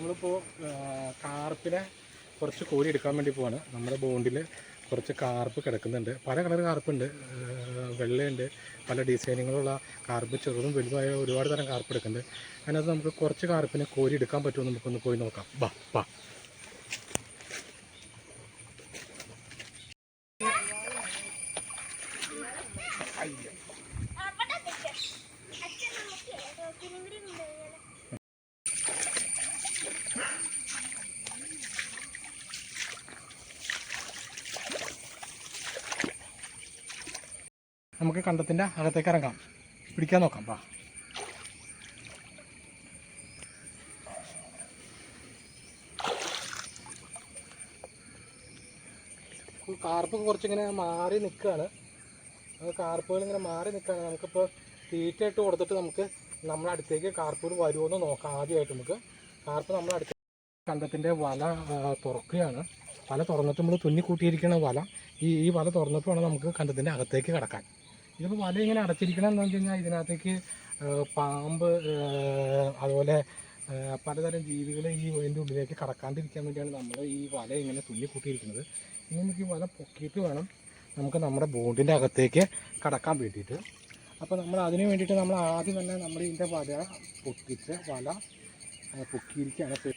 നമ്മളിപ്പോൾ കാർപ്പിനെ കുറച്ച് കോരി എടുക്കാൻ വേണ്ടി പോവാണ്. നമ്മുടെ ബോണ്ടിൽ കുറച്ച് കാർപ്പ് കിടക്കുന്നുണ്ട്. പല കളർ കാർപ്പുണ്ട്, വെള്ളയുണ്ട്, പല ഡിസൈനുകളുള്ള കാർപ്പ്, ചെറുതും വലുതുമായ ഒരുപാട് തരം കാർപ്പ് എടുക്കുന്നുണ്ട്. അതിനകത്ത് നമുക്ക് കുറച്ച് കാർപ്പിനെ കോരി എടുക്കാൻ പറ്റുമോ നമുക്കൊന്ന് പോയി നോക്കാം. ബാ ബാ. നമുക്ക് കണ്ടത്തിൻ്റെ അകത്തേക്ക് ഇറങ്ങാം, പിടിക്കാൻ നോക്കാം. വാ. കാർപ്പ് കുറച്ചിങ്ങനെ മാറി നിൽക്കുകയാണ്. കാർപ്പുകൾ ഇങ്ങനെ മാറി നിൽക്കുകയാണ്. നമുക്കിപ്പോൾ തീറ്റ ഇട്ട് കൊടുത്തിട്ട് നമുക്ക് നമ്മളെ അടുത്തേക്ക് കാർപ്പുകൾ വരുമോ എന്ന് നോക്കാം. ആദ്യമായിട്ട് നമുക്ക് കാർപ്പ് നമ്മളെ അടുത്ത് കണ്ടത്തിൻ്റെ വല തുറക്കുകയാണ്. വല തുറന്നിട്ട് നമ്മൾ തുന്നി കൂട്ടിയിരിക്കുന്ന വല ഈ വല തുറന്നിട്ട് വേണം നമുക്ക് കണ്ടത്തിൻ്റെ അകത്തേക്ക് കിടക്കാൻ. ഇതിപ്പോൾ വല ഇങ്ങനെ അടച്ചിരിക്കണം എന്ന് വെച്ച് കഴിഞ്ഞാൽ ഇതിനകത്തേക്ക് പാമ്പ്, അതുപോലെ പലതരം ജീവികൾ ഇതിൻ്റെ ഉള്ളിലേക്ക് കടക്കാണ്ടിരിക്കാൻ വേണ്ടിയാണ് നമ്മൾ ഈ വല ഇങ്ങനെ തുന്നി കൂട്ടിയിരിക്കുന്നത്. ഇനി നമുക്ക് ഈ വല പൊക്കിയിട്ട് വേണം നമുക്ക് നമ്മുടെ ബോണ്ടിൻ്റെ അകത്തേക്ക് കടക്കാൻ വേണ്ടിയിട്ട്. അപ്പോൾ നമ്മൾ അതിന് വേണ്ടിയിട്ട് നമ്മൾ ആദ്യം തന്നെ നമ്മൾ ഇതിൻ്റെ വല പൊക്കിച്ച് വല പൊക്കിയിരിക്കുകയാണ്.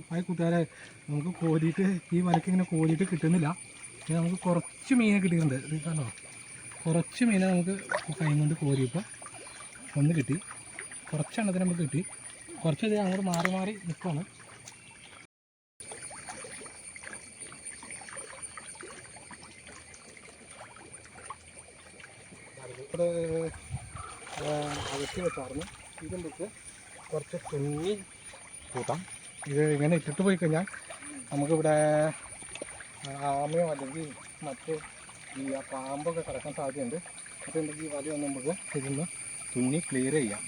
ഹായ് കൂട്ടുകാരെ, നമുക്ക് കോരിയിട്ട് ഈ വലയ്ക്ക് ഇങ്ങനെ കോരിയിട്ട് കിട്ടുന്നില്ല. നമുക്ക് കുറച്ച് മീനെ കിട്ടിയിട്ടുണ്ട്. ഇത് കണ്ടോ, കുറച്ച് മീനെ നമുക്ക് കൈ കൊണ്ട് കോരിയപ്പോൾ ഒന്ന് കിട്ടി. കുറച്ചെണ്ണത്തിന് നമുക്ക് കിട്ടി. കുറച്ച് അങ്ങോട്ട് മാറി മാറി നിൽക്കുകയാണ്. ഇവിടെ അകത്തി വെച്ചായിരുന്നു. ഇത് നമുക്ക് കുറച്ച് തുന്നി കൂട്ടാം. ഇത് ഇങ്ങനെ ഇട്ടിട്ട് പോയി കഴിഞ്ഞാൽ നമുക്കിവിടെ ആമയോ അല്ലെങ്കിൽ മറ്റ് ഈ പാമ്പൊക്കെ കിടക്കാൻ സാധ്യതയുണ്ട്. അപ്പോൾ ഉണ്ടെങ്കിൽ ഈ വലയൊന്ന് നമുക്ക് ഇതൊന്ന് തുന്നി ക്ലിയർ ചെയ്യാം.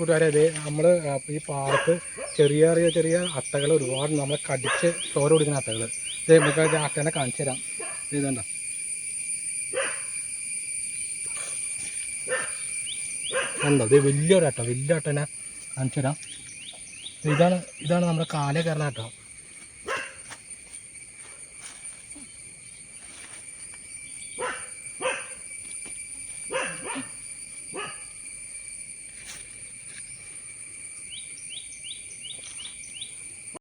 കൂട്ടുകാരെ, അതേ നമ്മൾ ഈ പാടത്ത് ചെറിയ ചെറിയ അട്ടകൾ ഒരുപാട് നമ്മളെ കടിച്ച് ചോര കുടിക്കുന്ന അട്ടകൾ. ഇത് നമുക്ക് അട്ടേനെ കാണിച്ചു തരാം. ഇതുണ്ടോ, ഉണ്ടോ, ഇത് വലിയ അട്ടേനെ കാണിച്ചു തരാം. ഇതാണ് നമ്മുടെ കാലേ കയറുന്ന അട്ട.